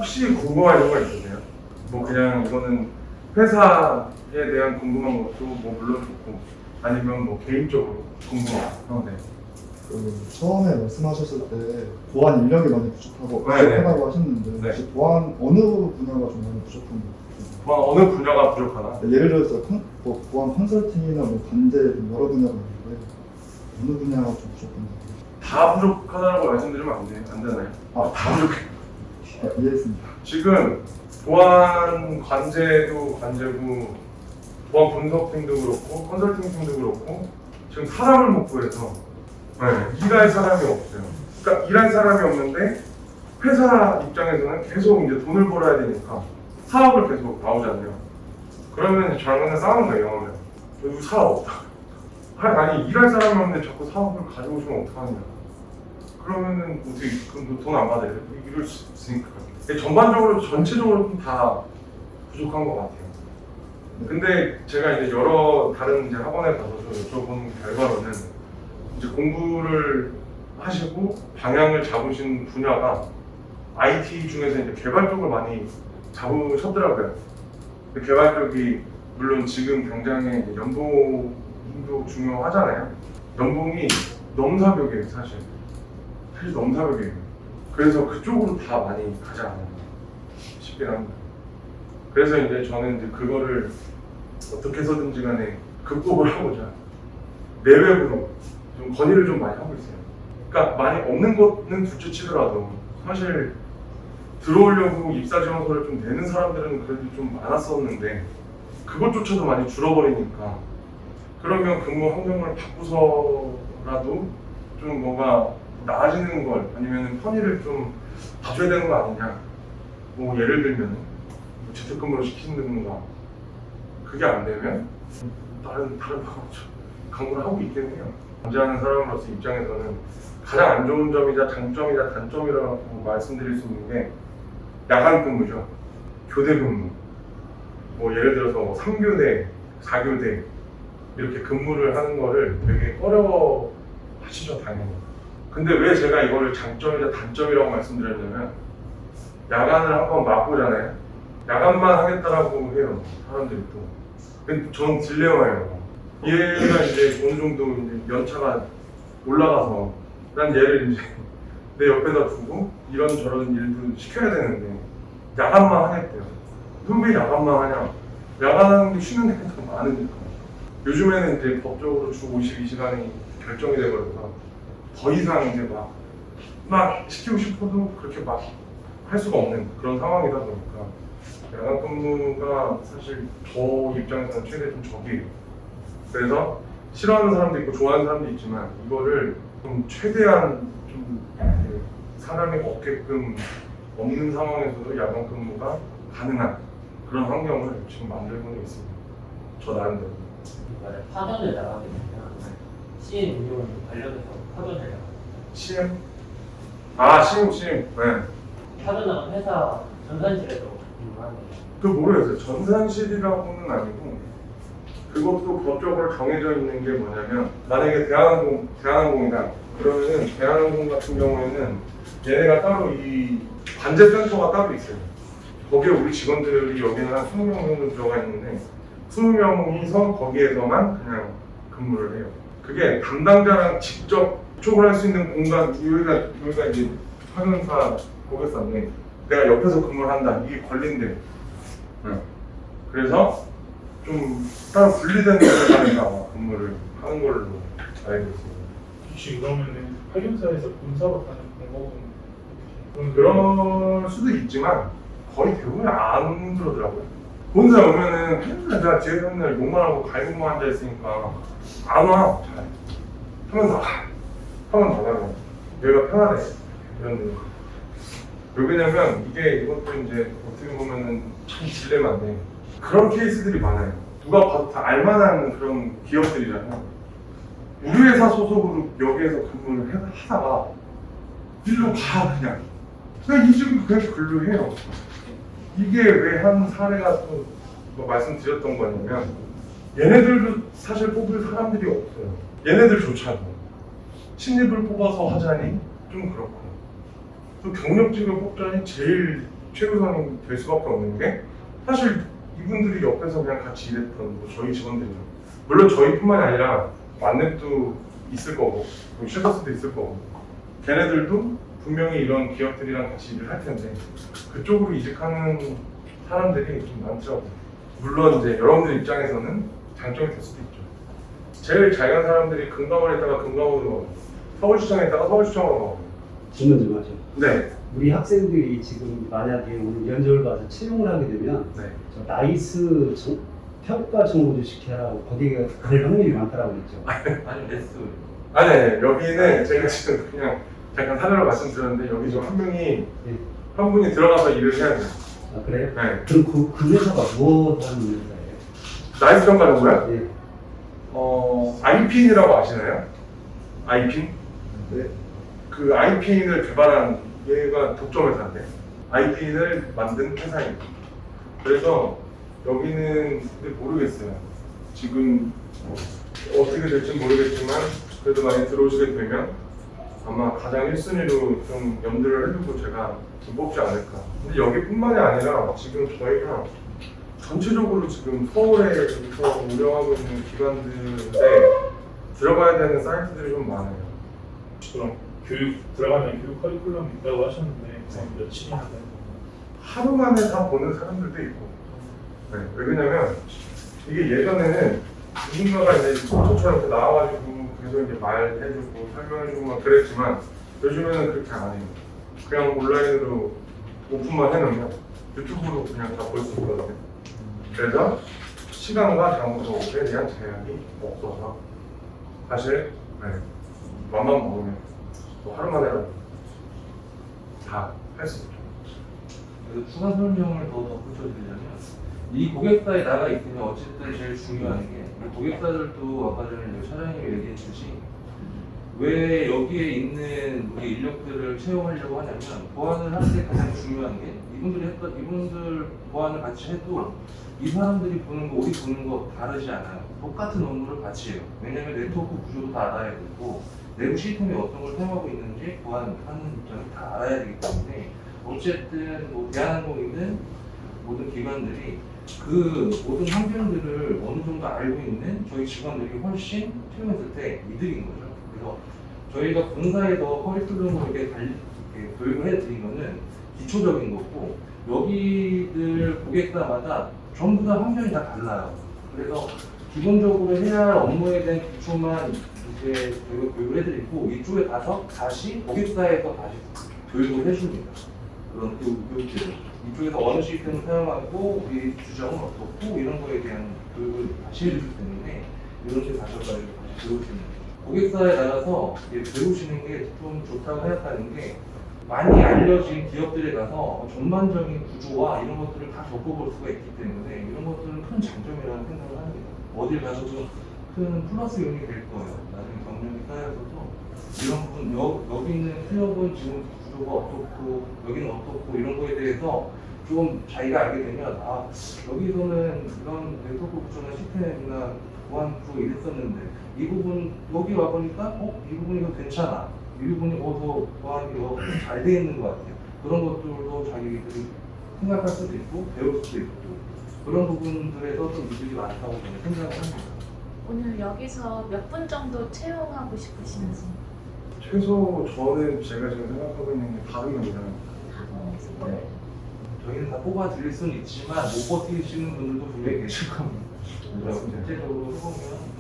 혹시 궁금한 거 있으세요? 뭐 그냥 이거는 회사에 대한 궁금한 것도 뭐 물론 좋고 아니면 뭐 개인적으로 궁금한 거. 네. 처음에 말씀하셨을 때 보안 인력이 많이 부족하고 네, 부족하다고 하셨는데 네. 혹시 보안 어느 분야가 좀 많이 부족한 것 같아요? 보안 어느 분야가 부족하나? 예를 들어서 보안 컨설팅이나 뭐 관제 여러 분야가 있는데 어느 분야가 좀 부족한 것 같아요? 다 부족하다고 말씀드리면 안 되나요? 다 부족해. 이해했습니다. 지금 보안 관제도 관제고 보안 분석팀도 그렇고 컨설팅팀도 그렇고 지금 사람을 못 구해서 일할 사람이 없어요. 그러니까 일할 사람이 없는데 회사 입장에서는 계속 이제 돈을 벌어야 되니까 사업을 계속 나오잖아요. 그러면 저랑 맨날 싸우는 거예요. 영어면 여기 사업 없다. 아니 일할 사람이 없는데 자꾸 사업을 가져오시면 어떡하냐. 그러면은 어떻게 그럼 돈 안 받아야 돼? 이럴 수 있으니까. 전반적으로 전체적으로 좀 다 부족한 것 같아요. 근데 제가 이제 여러 다른 이제 학원에 가서 여쭤본 결과로는 이제 공부를 하시고 방향을 잡으신 분야가 IT 중에서 이제 개발 쪽을 많이 잡으셨더라고요. 개발 쪽이 물론 지금 당장에 연봉도 중요하잖아요. 연봉이 넘사벽이에요, 사실 넘사벽이에요. 그래서 그쪽으로 다 많이 가지 않나 싶긴 합니다. 그래서 이제 저는 이제 그거를 어떻게 해서든지 간에 극복을 하고자 내외부로 좀 건의를 좀 많이 하고 있어요. 그러니까 많이 없는 거는 둘째 치더라도 사실 들어오려고 입사 지원서를 좀 내는 사람들은 그래도 좀 많았었는데 그것조차도 많이 줄어버리니까 그러면 근무 환경을 바꾸서라도 좀 뭔가 나아지는 걸 아니면 편의를 좀 봐줘야 되는 거 아니냐. 뭐 예를 들면 재택근무를 시킨다든가 그게 안 되면 다른 강구를 하고 있긴 해요. 관제하는 사람으로서 입장에서는 가장 안 좋은 점이자 장점이자 단점이라고 말씀드릴 수 있는 게 야간 근무죠. 교대 근무. 뭐 예를 들어서 뭐 3교대, 4교대 이렇게 근무를 하는 거를 되게 어려워 하시죠, 당연히. 근데 왜 제가 이거를 장점이자 단점이라고 말씀드렸냐면 야간을 한번 맛보잖아요. 야간만 하겠다라고 해요, 사람들이 또. 근데 전 딜레마예요. 얘가 이제 어느 정도 이제 연차가 올라가서 난 얘를 이제 내 옆에다 두고 이런저런 일도 시켜야 되는데 야간만 하겠대요. 그럼 왜 야간만 하냐? 야간하는 게 쉬는 데가 더 많으니까. 요즘에는 이제 법적으로 주 52시간이 결정이 돼버려서 더 이상 이제 막 시키고 싶어도 그렇게 막 할 수가 없는 그런 상황이다 보니까 야간 근무가 사실 저 입장에서는 최대 좀 적이에요. 그래서 싫어하는 사람도 있고 좋아하는 사람도 있지만 이거를 좀 최대한 좀 사람이 없게끔 없는 상황에서도 야간 근무가 가능한 그런 환경을 지금 만들고 있습니다. 저 나름대로. 맞아요. 파견을 나가게 되면 CM 운용 관련해서 파견을 나가요. CM? CM. 네. 파견 나간 회사 전산실에서 근무하는 거예요. 그 모르겠어요. 전산실이라고는 아니고 그것도 법적으로 정해져 있는 게 뭐냐면 만약에 대한항공이다 그러면은 대한항공 같은 경우에는 얘네가 따로 이 관제센터가 따로 있어요. 거기에 우리 직원들이 여기는 한 20명 정도 들어가 있는데 20명이서 거기에서만 그냥 근무를 해요. 그게 담당자랑 직접 접촉을 할 수 있는 공간, 여기가 이제 파견사 고객사인데 내가 옆에서 근무를 한다. 이게 걸린대요. 그래서 좀 따로 분리된 데서 근무를 하는 걸로 알고 있습니다. 혹시 그러면은 파견사에서 본사로 가는 방법은 그럴 수도 있지만 거의 대부분 안 그러더라고요. 본사 오면은 내가 뒤에 맨날 욕만 하고 갈고만 앉아 있으니까 안 와. 잘. 하면 나가요. 여기가 편하네. 이런 데. 왜 그러냐면 이것도 이제 어떻게 보면은 참 딜레마인데 그런 케이스들이 많아요. 누가 봐도 다 알만한 그런 기업들이잖아요. 우리 회사 소속으로 여기에서 근무를 하다가 일로 가 그냥 이 집은 그냥 근로해요. 이게 왜 한 사례가 또 말씀드렸던 거냐면 얘네들도 사실 뽑을 사람들이 없어요. 얘네들조차도 신입을 뽑아서 하자니 좀 그렇고 또 경력직을 뽑자니 제일 최우선이 될 수밖에 없는 게 사실 이분들이 옆에서 그냥 같이 일했던 뭐 저희 직원들이죠. 물론 저희뿐만이 아니라 만렙도 있을 거고 쉐더스도 있을 거고 걔네들도 분명히 이런 기업들이랑 같이 일을 할 텐데 그쪽으로 이직하는 사람들이 좀 많더라고요. 물론 이제 여러분들 입장에서는 장점이 될 수도 있죠. 제일 잘 간 사람들이 금강원에다가 금강원으로 가고 서울시청에다가 서울시청으로 가고. 질문 좀 하죠. 네. 우리 학생들이 지금 만약에 오늘 면접을 봐서 채용을 하게 되면 네. 저 나이스 평가 정보를 시켜야 거기에 갈 확률이 많다라고 했죠. 아니 레스. 아니 여기는 제가 지금 그냥 잠깐 사례로 말씀드렸는데 여기 저 한 명이 네. 한 분이 들어가서 일을 해야 돼요. 아 그래요? 네. 그럼 그 회사가 무엇 하는 회사예요? 나이스 평가는 뭐야? 네. 아이핀이라고 아시나요? 아이핀? 네. 그 아이핀을 개발한 얘가 독점회사인데 아이핀을 만든 회사입니다. 그래서 여기는 근데 모르겠어요. 지금 어떻게 될지 모르겠지만 그래도 많이 들어오시게 되면 아마 가장 1순위로 좀 염두를 해두고 제가 좀 뽑지 않을까. 근데 여기뿐만이 아니라 지금 저희가 전체적으로 지금 서울에서 운영하고 있는 기관들에 들어가야 되는 사이트들이 좀 많아요. 그럼 교육 들어가면 교육 커리큘럼이 있다고 하셨는데 며칠이나 되는 하루 만에 다 보는 사람들도 있고. 네, 왜냐면 이게 예전에는 누군가가 이제 저처럼 이렇게 나와가지고 계속 이제 말해주고 설명해주고 막 그랬지만 요즘에는 그렇게 안 해요. 그냥 온라인으로 오픈만 해놓으면 유튜브로 그냥 다 볼 수 있거든요. 그래서 시간과 장소에 대한 제약이 없어서 사실 맘만 먹으면 뭐 하루 만에라도 다 할 수 있죠. 그래서 추가 설명을 더 덧붙여드리자면 이 고객사에 나가 있으면 어쨌든 제일 중요한 게 고객사들도 아까 전에 차장님이 얘기했듯이 왜 여기에 있는 우리 인력들을 채용하려고 하냐면 보안을 할 때 가장 중요한 게 이분들 보안을 같이 해도 이 사람들이 보는 거 우리 보는 거 다르지 않아요. 똑같은 업무를 같이 해요. 왜냐면 네트워크 구조도 다 알아야 되고 내부 시스템이 어떤 걸 사용하고 있는지 보안하는 입장을 다 알아야 되기 때문에 어쨌든 뭐 대한항공이든 모든 기관들이 그 모든 환경들을 어느 정도 알고 있는 저희 직원들이 훨씬 채용했을 때 이득인 거죠. 그래서 저희가 본사에서 커리큘럼을 이렇게 교육을 해드린 거는 기초적인 거고 여기들 고객사마다 전부 다 환경이 다 달라요. 그래서 기본적으로 해야 할 업무에 대한 기초만 이제 저희가 교육을 해드리고 이쪽에 가서 다시 고객사에서 다시 교육을 해줍니다. 그런 교육들을 이쪽에서 어느 시스템을 사용하고 우리 규정은 어떻고 이런 거에 대한 교육을 다시 해주기 때문에 이런 데 가셔가지고 다시 배우시는 거죠. 고객사에 나가서 배우시는 게 좀 좋다고 생각하는 게 많이 알려진 기업들에 가서 전반적인 구조와 이런 것들을 다 겪어볼 수가 있기 때문에 이런 것들은 큰 장점이라고 생각을 합니다. 어딜 가서도 큰 플러스 요인이 될 거예요. 나중에 경력이 쌓여서도 이런 부분 여기 있는 클럽은 지금 구조가 어떻고 여기는 어떻고 이런 거에 대해서 좀 자기가 알게 되면 아 여기서는 이런 네트워크 구조나 시스템이나 보안 구조 이랬었는데 이 부분 여기 와 보니까 이 부분이 더 괜찮아. 이 부분이 더 보안이 더 잘 돼 있는 것 같아요. 그런 것들도 자기들이 생각할 수도 있고 배울 수도 있고 그런 부분들에서 좀 이득이 많다고 저는 생각을 합니다. 오늘 여기서 몇 분 정도 채용하고 싶으신지 최소 저는 제가 지금 생각하고 있는 게 400명 이상입니다. 네. 저희는 다 뽑아 드릴 수는 있지만 못 버티시는 분들도 분명히 계실 겁니다. 그래서 실제적으로 해보면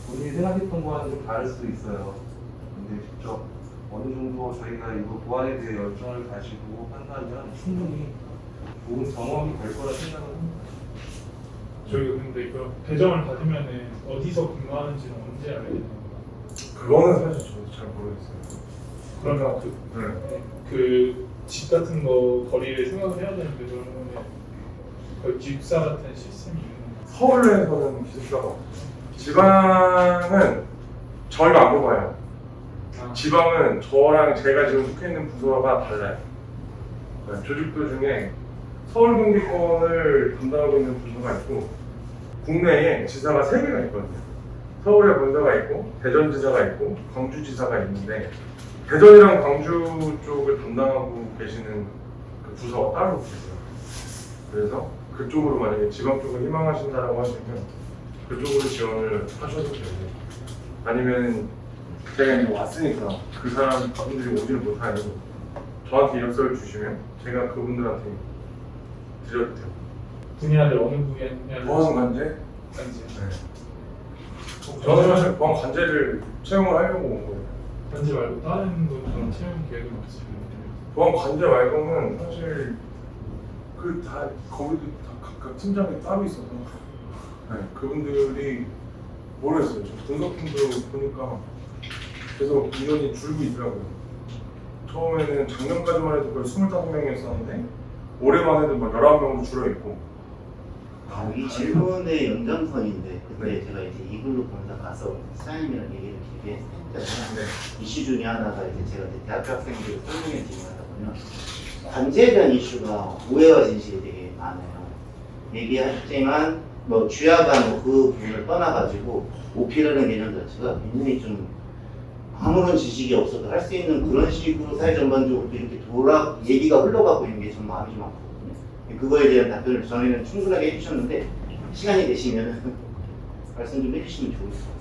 본인이 생각했던 거와는 좀 다를 수도 있어요. 근데 직접 어느 정도 저희가 이거 보안에 대해 열정을 가지고 한다면 충분히 좋은 경험이 될 거라 생각을 합니다. 저희가 근데 그 배정을 받으면은 어디서 근무하는지는 언제 알게 되는 건가요? 그거는 사실 저도 잘 모르겠어요. 그러면 그 집 같은 거 거리를 생각을 해야 되는데 그러면 거의 기숙사 같은 시스템이 있는 건가요? 서울에서는 기숙사가 없어요. 지방은 저희가 안 뽑아요. 지방은 저랑 제가 지금 속해 있는 부서가 달라요. 네, 조직도 중에 서울 경기권을 담당하고 있는 부서가 있고 국내에 지사가 3개가 있거든요. 서울에 본사가 있고 대전지사가 있고 광주지사가 있는데 대전이랑 광주 쪽을 담당하고 계시는 그 그 부서가 따로 있어요. 그래서 그쪽으로 만약에 지방 쪽을 희망하신다라고 하시면 그쪽으로 지원을 하셔도 되고, 아니면 제가 이제 왔으니까 그 사람 분들이 오지를 못하니 저한테 이력서를 주시면 제가 그분들한테 드려도 돼요. 분야를 어느 분야를 보안 관제? 간지 저는 사실 보안 관제를 채용을 하려고 온 거예요. 간지 말고 다른 분들은 채용 계획은 없으시고 보안 관제 말고는 사실 그 다 거기도 다 각각 팀장이 따로 있어서 네, 그분들이 모르겠어요. 저 분석팀도 보니까 계속 인원이 줄고 있더라고요. 처음에는 작년까지만 해도 거의 25명이었었는데 올해만 해도 막 11명으로 줄어있고. 이 질문의 연장선인데 그때 네. 제가 이제 이글루 본사 가서 사장님이랑 얘기를 길게 했잖아요. 네. 이슈 중에 하나가 이제 제가 이제 대학교 학생들 설명회 진행하다 보면 관제에 대한 이슈가 오해와 진실이 되게 많아요. 얘기했지만 뭐 주야가 그 부분을 떠나가지고 오피라는 개념 자체가 굉장히 좀 아무런 지식이 없어도 할 수 있는 그런 식으로 사회 전반적으로 이렇게 얘기가 흘러가고 있는 게 전 마음이 좀 아프거든요. 그거에 대한 답변을 전에는 충분하게 해주셨는데 시간이 되시면 말씀 좀 해주시면 좋을 것 같아요.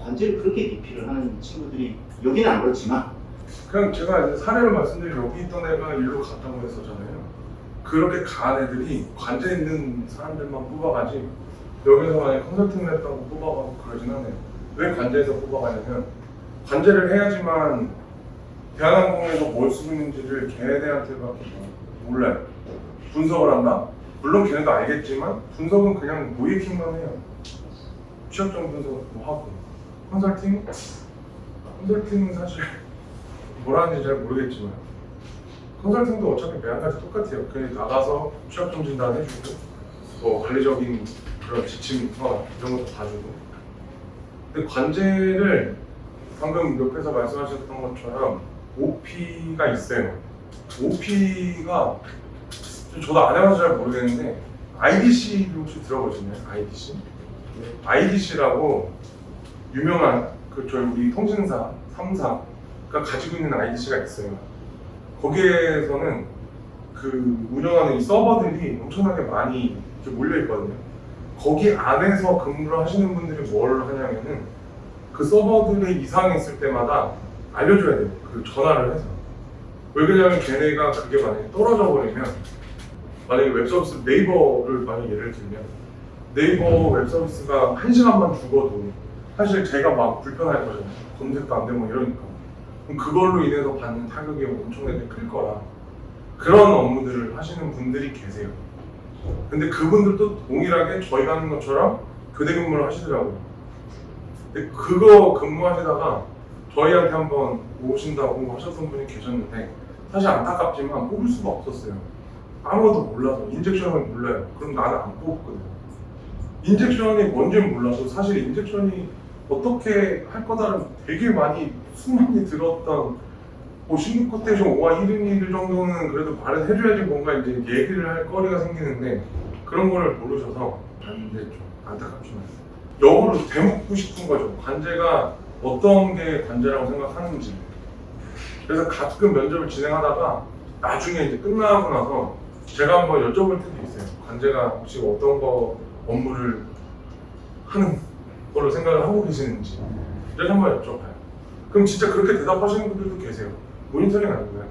관제를 그렇게 기피를 하는 친구들이 여기는 안 그렇지만 그냥 제가 이제 사례를 말씀드리면 여기 있던 애가 일로 갔다고 했었잖아요. 그렇게 간 애들이 관제 있는 사람들만 뽑아가지 여기서 만약에 컨설팅을 했다고 뽑아가고 그러진 않아요. 왜 관제에서 뽑아가냐면 관제를 해야지만 대한항공에서 뭘 쓰고 있는지를 걔네들한테밖에 몰라요. 분석을 한다? 물론 걔네도 알겠지만 분석은 그냥 모의킹만 해요. 취약점 분석 뭐 하고 컨설팅은 사실 뭘 하는지 잘 모르겠지만 컨설팅도 어차피 매한가지 똑같아요. 그냥 나가서 취약점 진단 해주고 뭐 관리적인 그런 지침 이런 것도 봐주고. 근데 관제를 방금 옆에서 말씀하셨던 것처럼 OP가 있어요. OP가 저도 안 해봐서 잘 모르겠는데 IDC 혹시 들어보셨나요? IDC? IDC라고 유명한 그 저희 우리 통신사 3사가 가지고 있는 IDC가 있어요. 거기에서는 그 운영하는 이 서버들이 엄청나게 많이 이렇게 몰려 있거든요. 거기 안에서 근무를 하시는 분들이 뭘 하냐면은 그 서버들에 이상이 있을 때마다 알려줘야 돼요. 그 전화를 해서. 왜 그러냐면 걔네가 그게 만약에 떨어져 버리면 만약에 웹서비스 네이버를 만약 예를 들면 네이버 웹서비스가 1시간만 죽어도 사실 제가 막 불편할 거잖아요. 검색도 안 되고 이러니까. 그럼 그걸로 인해서 받는 타격이 엄청나게 클 거라 그런 업무들을 하시는 분들이 계세요. 근데 그분들도 동일하게 저희가 하는 것처럼 교대 근무를 하시더라고요. 근데 그거 근무하시다가 저희한테 한번 오신다고 하셨던 분이 계셨는데 사실 안타깝지만 뽑을 수가 없었어요. 아무것도 몰라서 인젝션을 몰라요. 그럼 나는 안 뽑거든요. 인젝션이 뭔지는 몰라서 사실 인젝션이 어떻게 할 거다는 되게 많이 수많이 들었던 뭐 신규 코테이션 5와 1인 정도는 그래도 말을 해줘야지 뭔가 이제 얘기를 할 거리가 생기는데 그런 거를 모르셔서 안 됐죠. 안타깝지만 역으로 되묻고 싶은 거죠. 관제가 어떤 게 관제라고 생각하는지. 그래서 가끔 면접을 진행하다가 나중에 이제 끝나고 나서 제가 한번 여쭤볼 때도 있어요. 관제가 혹시 어떤 거 업무를 하는 거를 생각을 하고 계시는지 이렇게 한번 여쭤봐요. 그럼 진짜 그렇게 대답하시는 분들도 계세요. 모니터링 아닌가요?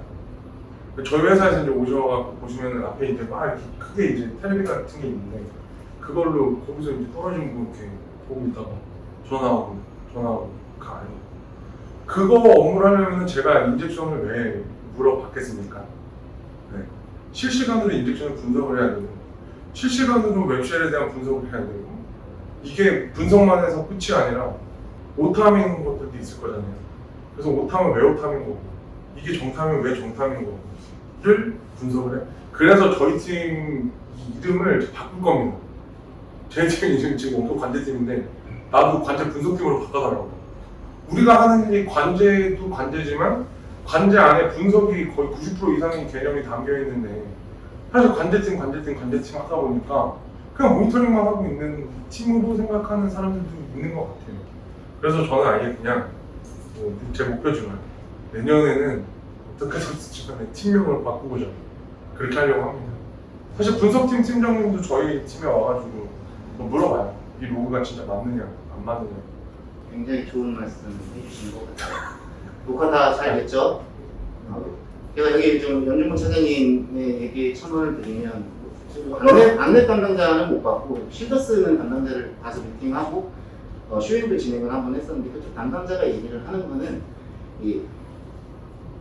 저희 회사에서 이제 오셔서 보시면 앞에 이제 막 이렇게 크게 이제 텔레비 같은 게 있는데 그걸로 거기서 이제 떨어진 거 이렇게 보고 있다가 전화하고 가요. 그거 업무를 하려면 제가 인젝션을 왜 물어봤겠습니까? 네. 실시간으로 인젝션을 분석을 해야 되고 실시간으로 웹쉘에 대한 분석을 해야 되고 이게 분석만 해서 끝이 아니라 오탐인 것들도 있을 거잖아요. 그래서 오탐은 왜 오탐인 거고 이게 정탐이면 왜 정탐인 거고를 분석을 해. 그래서 저희 팀 이름을 바꿀 겁니다. 제 팀 이름 지금 온도 관제팀인데 나도 관제 분석팀으로 바꿔달라고. 우리가 하는 일이 관제도 관제지만 관제 안에 분석이 거의 90% 이상의 개념이 담겨 있는데 사실 관제팀 하다 보니까 그냥 모니터링만 하고 있는 팀으로 생각하는 사람들도 있는 것 같아요. 그래서 저는 아예 그냥 제 목표지만 내년에는 어떻게 해서든 팀명을 바꾸고자 그렇게 하려고 합니다. 사실 분석팀 팀장님도 저희 팀에 와가지고 뭐 물어봐요. 이 로그가 진짜 맞느냐 안 맞느냐. 굉장히 좋은 말씀 해주신 것 같아요. 녹화 다 잘 됐죠? 제가 여기 좀 연준문 차장님의 얘기에 첨언을 드리면 안내 담당자는 못 받고 실더스는 담당자를 가서 미팅하고 쇼잉도 진행을 한번 했었는데 그쪽 담당자가 얘기를 하는 거는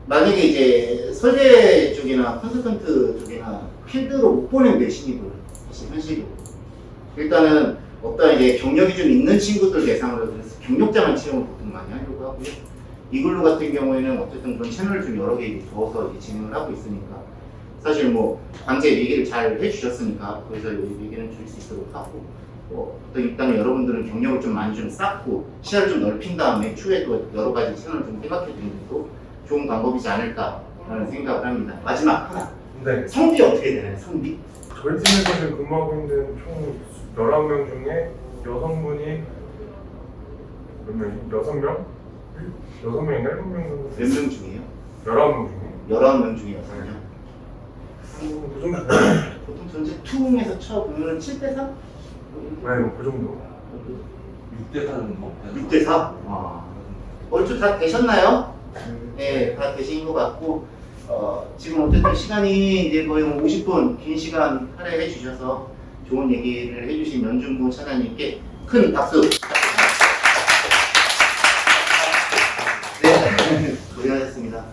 만약에 이제 설계 쪽이나 컨설턴트 쪽이나 필드로 못 보낸대 신입을 사실 현실적으로 일단은 어떤 이제 경력이 좀 있는 친구들 대상으로 그래서 경력자만 채용을 보통 많이 하려고 하고요. 이글루 같은 경우에는 어쨌든 그런 채널을 좀 여러 개 두어서 이제 진행을 하고 있으니까 사실 뭐 관제 얘기를 잘 해주셨으니까 거기서 얘기는 줄 수 있도록 하고 어떤 일단은 여러분들은 경력을 좀 많이 좀 쌓고 시야를 좀 넓힌 다음에 추후에도 여러 가지 채널을 좀 생각해 드리는 것도 좋은 방법이지 않을까라는 생각을 합니다. 마지막 하나. 네. 성비 어떻게 되나요? 성비? 저희 팀에서 지금 근무하고 있는 총 11명 중에 여성분이 몇 명이? 6명? 6명인가 7명 정도? 몇 명 중이에요? 11명 중에 11명 중에 6명. 그 정도 돼요. 보통 전체 투움에서 쳐보면 7대 3? 네, 뭐그 정도. 6대 4 정도? 6대 4? 얼추 다 되셨나요? 네, 다 되신 것 같고 지금 어쨌든 시간이 이제 거의 50분 긴 시간 할애해 주셔서 좋은 얘기를 해주신 연준구 차장님께 큰 박수. 네, 고생하셨습니다.